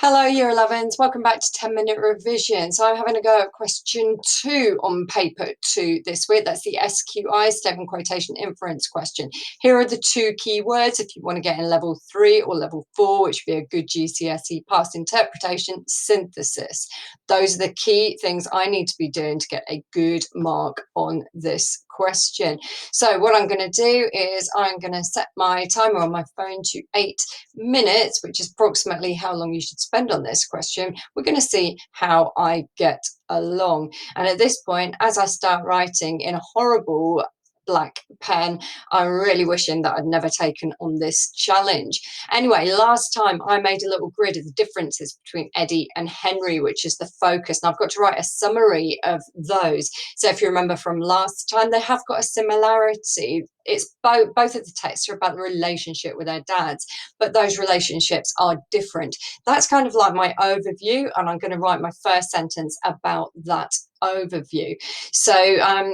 Hello, Year 11s. Welcome back to 10-minute revision. So I'm having a go at question 2 on paper 2 this week. That's the SQI, statement quotation inference question. Here are the two key words if you want to get in level 3 or level 4, which would be a good GCSE pass: interpretation, synthesis. Those are the key things I need to be doing to get a good mark on this question. So what I'm going to do is I'm going to set my timer on my phone to 8 minutes, which is approximately how long you should spend on this question. We're going to see how I get along. And at this point, as I start writing in a horrible black pen, I'm really wishing that I'd never taken on this challenge. Anyway, last time I made a little grid of the differences between Eddie and Henry, which is the focus. And I've got to write a summary of those. So if you remember from last time, they have got a similarity. It's both of the texts are about the relationship with their dads, but those relationships are different. That's kind of like my overview, and I'm going to write my first sentence about that overview. So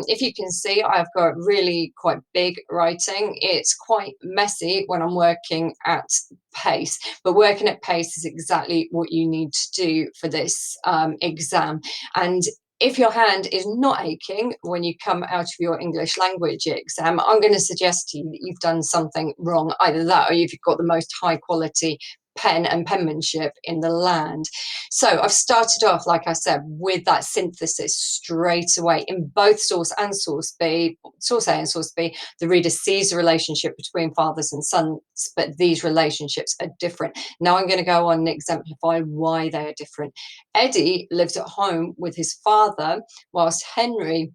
if you can see, I've got really quite big writing. It's quite messy when I'm working at pace, but working at pace is exactly what you need to do for this exam. And if your hand is not aching when you come out of your English language exam, I'm going to suggest to you that you've done something wrong. Either that or you've got the most high quality pen and penmanship in the land. So I've started off, like I said, with that synthesis straight away in both source and source B, source A and source B. The reader sees the relationship between fathers and sons, but these relationships are different. Now I'm going to go on and exemplify why they are different. Eddie lives at home with his father, whilst Henry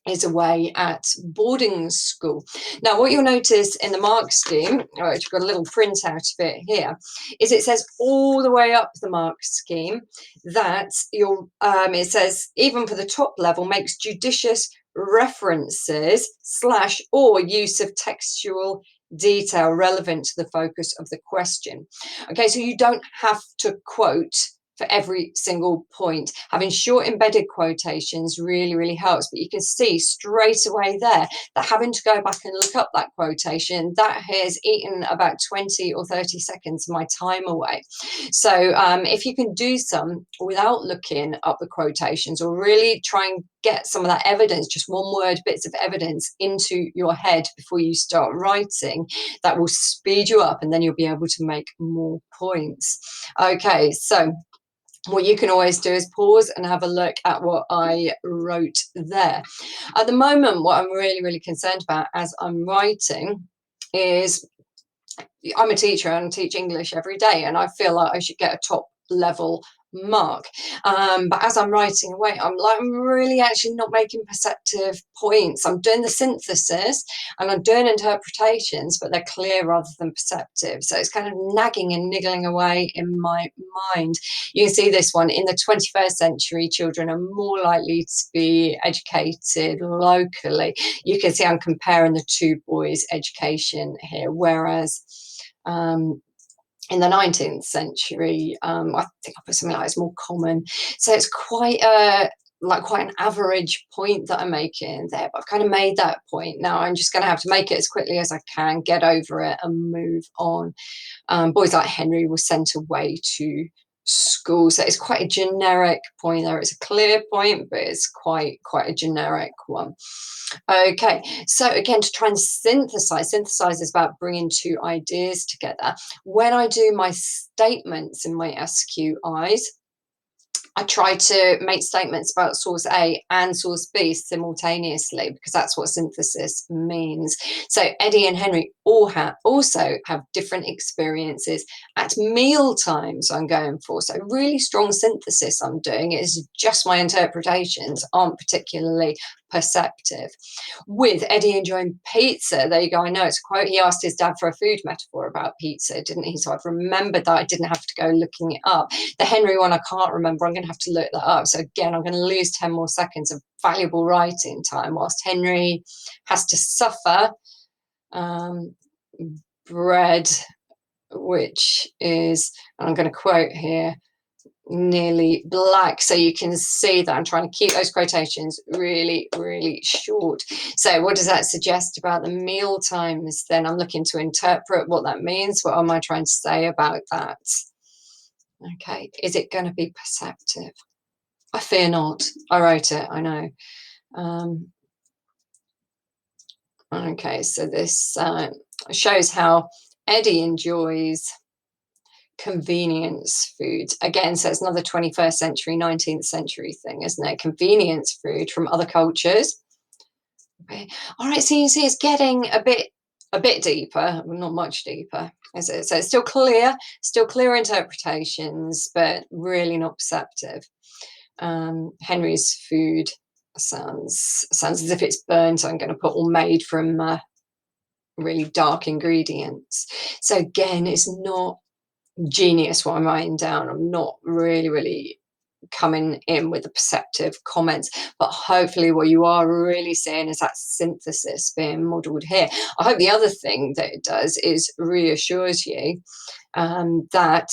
is away at boarding school. Now, what you'll notice in the mark scheme, which I've got a little printout of it here, is it says all the way up the mark scheme that it says, even for the top level, makes judicious references / or use of textual detail relevant to the focus of the question. Okay, so you don't have to quote for every single point. Having short embedded quotations really helps, but you can see straight away there that having to go back and look up that quotation, that has eaten about 20 or 30 seconds of my time away. So if you can do some without looking up the quotations, or really try and get some of that evidence, just one word bits of evidence, into your head before you start writing, that will speed you up and then you'll be able to make more points. Okay, so what you can always do is pause and have a look at what I wrote there. At the moment, what I'm really concerned about as I'm writing is, I'm a teacher and I teach English every day, and I feel like I should get a top level mark. But as I'm writing away, I'm really actually not making perceptive points. I'm doing the synthesis and I'm doing interpretations, but they're clear rather than perceptive. So it's kind of nagging and niggling away in my mind. You can see this one. In the 21st century, children are more likely to be educated locally. You can see I'm comparing the two boys' education here, whereas in the 19th century, I think I put something like it's more common. So it's quite an average point that I'm making there, but I've kind of made that point. Now I'm just going to have to make it as quickly as I can, get over it and move on. Boys like Henry were sent away to school. So it's quite a generic point there. It's a clear point, but it's quite a generic one. Okay, so again, to try and synthesize is about bringing two ideas together. When I do my statements in my SQIs, I try to make statements about source A and source B simultaneously, because that's what synthesis means. So Eddie and Henry also have different experiences at meal times I'm going for. So really strong synthesis I'm doing. It is just my interpretations aren't particularly perceptive. With Eddie enjoying pizza, there you go, I know it's a quote. He asked his dad for a food metaphor about pizza, didn't he? So I've remembered that. I didn't have to go looking it up. The Henry one I can't remember. I'm going to have to look that up. So again, I'm going to lose 10 more seconds of valuable writing time whilst Henry has to suffer bread, which is, and I'm going to quote here, nearly black. So you can see that I'm trying to keep those quotations really short. So what does that suggest about the meal times? Then I'm looking to interpret what that means. What am I trying to say about that? Okay, is it going to be perceptive? I fear not. I wrote it, I know. Okay, so this shows how Eddie enjoys convenience food. Again, so it's another 21st century, 19th century thing, isn't it? Convenience food from other cultures. Okay. All right, so you see it's getting a bit deeper, not much deeper, is it? So it's still clear interpretations, but really not perceptive. Henry's food sounds as if it's burnt. I'm going to put all made from really dark ingredients. So again, it's not genius what I'm writing down. I'm not really coming in with the perceptive comments, but hopefully what you are really seeing is that synthesis being modelled here. I hope the other thing that it does is reassures you that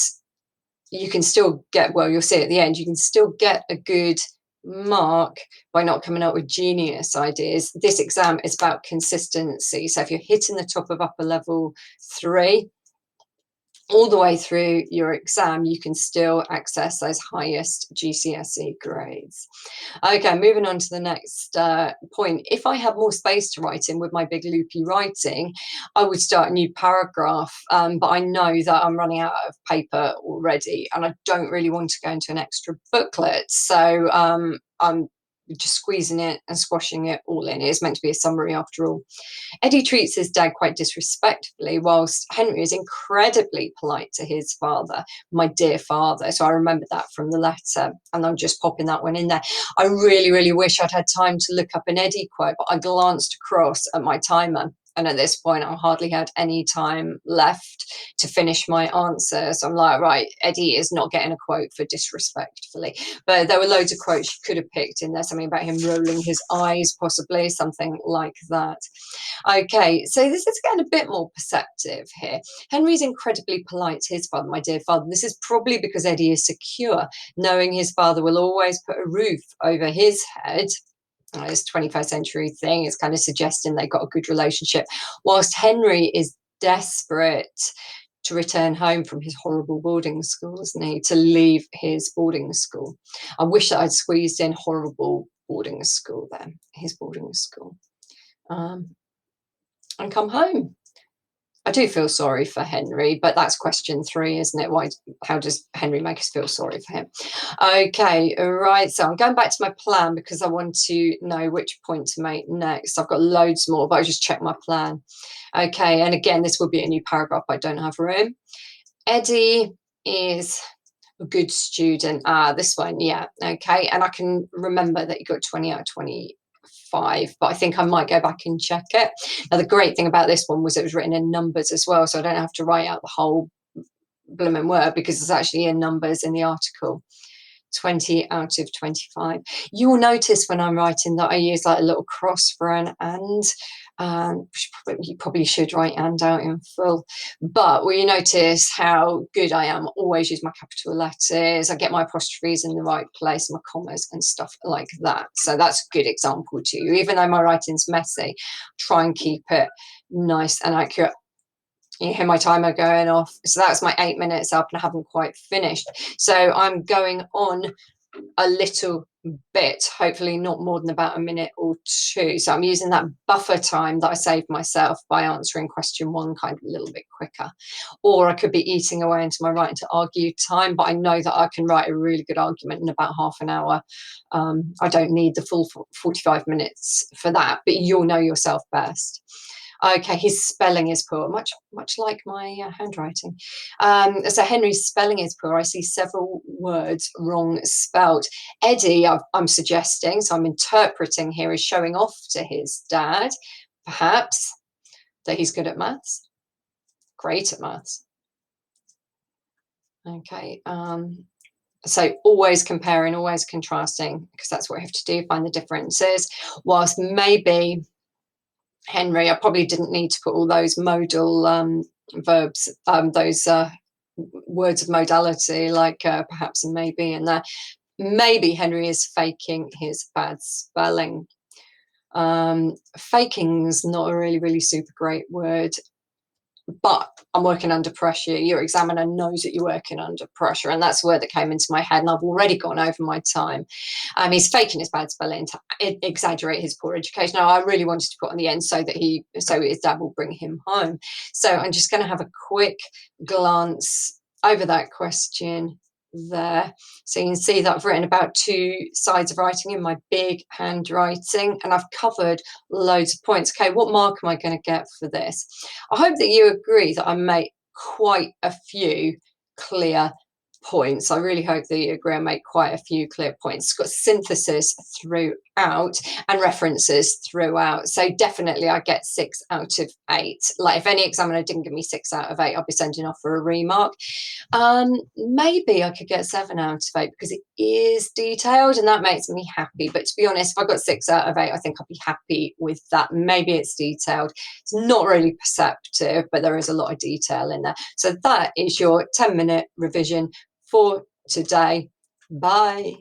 you can still get, well, you'll see at the end, you can still get a good mark by not coming up with genius ideas. This exam is about consistency. So if you're hitting the top of upper level 3, all the way through your exam, you can still access those highest GCSE grades. Okay, moving on to the next point. If I had more space to write in with my big loopy writing, I would start a new paragraph, but I know that I'm running out of paper already, and I don't really want to go into an extra booklet. So I'm just squeezing it and squashing it all in. It's meant to be a summary after all. Eddie treats his dad quite disrespectfully, whilst Henry is incredibly polite to his father, my dear father. So I remember that from the letter, and I'm just popping that one in there. I really wish I'd had time to look up an Eddie quote, but I glanced across at my timer, and at this point I hardly had any time left to finish my answer. So I'm like, right, Eddie is not getting a quote for disrespectfully. But there were loads of quotes you could have picked in there, something about him rolling his eyes, possibly, something like that. Okay, so this is getting a bit more perceptive here. Henry's incredibly polite to his father, my dear father. This is probably because Eddie is secure, knowing his father will always put a roof over his head. This 21st century thing is kind of suggesting they've got a good relationship, whilst Henry is desperate to return home from his horrible boarding school, isn't he? To leave his boarding school. I wish that I'd squeezed in horrible boarding school there, his boarding school. And come home. I do feel sorry for Henry, but that's question 3, isn't it? How does Henry make us feel sorry for him? Okay, right. So I'm going back to my plan because I want to know which point to make next. I've got loads more, but I just checked my plan. Okay, and again, this will be a new paragraph. I don't have room. Eddie is a good student. This one, yeah. Okay, and I can remember that you got 20 out of 25, but I think I might go back and check it. Now, the great thing about this one was it was written in numbers as well, so I don't have to write out the whole blooming word because it's actually in numbers in the article. 20 out of 25. You will notice when I'm writing that I use like a little cross for an and. You probably should write and out in full. But will you notice how good I am? Always use my capital letters. I get my apostrophes in the right place, my commas and stuff like that. So that's a good example to you. Even though my writing's messy, try and keep it nice and accurate. You hear my timer going off. So that's my 8 minutes up and I haven't quite finished. So I'm going on a little bit, hopefully not more than about a minute or 2. So I'm using that buffer time that I saved myself by answering question 1 kind of a little bit quicker. Or I could be eating away into my writing to argue time, but I know that I can write a really good argument in about half an hour. I don't need the full 45 minutes for that, but you'll know yourself best. Okay, his spelling is poor, much like my handwriting. So Henry's spelling is poor. I see several words wrong spelt. Eddie, I'm suggesting, so I'm interpreting here, is showing off to his dad, perhaps, that he's good at maths, great at maths. Okay, so always comparing, always contrasting, because that's what we have to do, find the differences, whilst maybe Henry, I probably didn't need to put all those modal verbs, those words of modality, like perhaps and maybe in there. Maybe Henry is faking his bad spelling. Faking's not a really super great word. but I'm working under pressure. Your examiner knows that you're working under pressure. And that's the word that came into my head. And I've already gone over my time. He's faking his bad spelling to exaggerate his poor education. Now, I really wanted to put on the end so that his dad will bring him home. So I'm just going to have a quick glance over that question there. So you can see that I've written about 2 sides of writing in my big handwriting, and I've covered loads of points. Okay, what mark am I going to get for this? I hope that you agree that I make quite a few clear points. I really hope that you agree I make quite a few clear points. It's got synthesis throughout and references throughout. So definitely I get 6 out of 8. Like if any examiner didn't give me 6 out of 8, I'll be sending off for a remark. Maybe I could get 7 out of 8 because it is detailed and that makes me happy. But to be honest, if I got 6 out of 8, I think I'd be happy with that. Maybe it's detailed. It's not really perceptive, but there is a lot of detail in there. So that is your 10-minute revision for today. Bye.